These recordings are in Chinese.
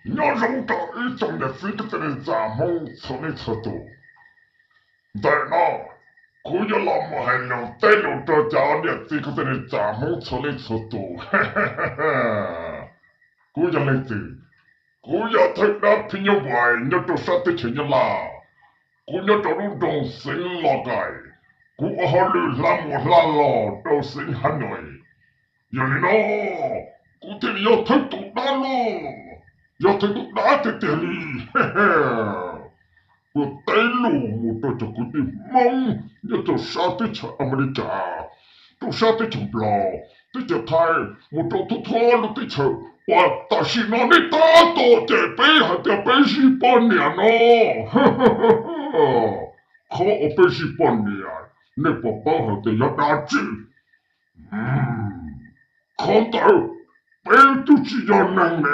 要让到一种的这个的咱们出来出多，在那，我要那么还留带留着家里这个的咱们出来出多，哈哈哈哈，我要来这，我要听那朋友玩，要到啥子去啦？我要到路中心了该，我好路拉么拉了，到心很累。有人咯，我这里要听懂那咯，要听懂那的这里，嘿嘿，我带路我到这个地方，要到啥的去阿美利加，到啥的去不了，这就太我到土托了的去，我但是那里打到这边还得被西半年咯，哈哈哈哈，可我被西半年，你爸爸还得要打字，看到。背就是要能力，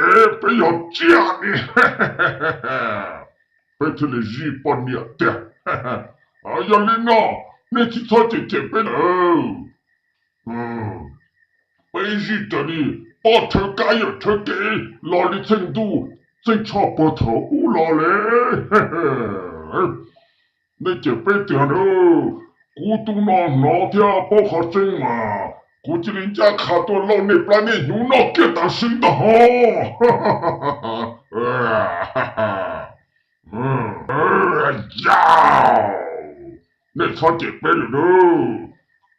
不要假的，哈哈哈哈哈！背起来日本的，哈哈！哎呀，你呐，你去操这这边哦，背日这里把车盖有车给，哪里程度正差不多不了嘞，哈哈！你这边的喽，古都那天不好整嘛。估计人家看到老那边的牛脑给他生的哈，哈哈哈哈哈哈，呀，你操这边了喽，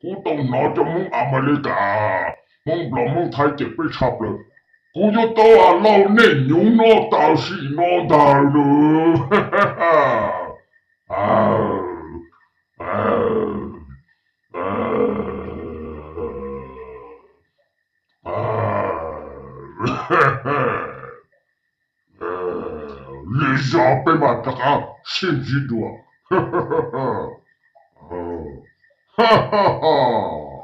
古董拿着蒙阿玛利嘎，蒙不蒙太这边差不了，古就到啊老那牛脑到是脑到了，哈哈哈，你想被马这个心机多，哈哈哈哈，哈哈哈哈。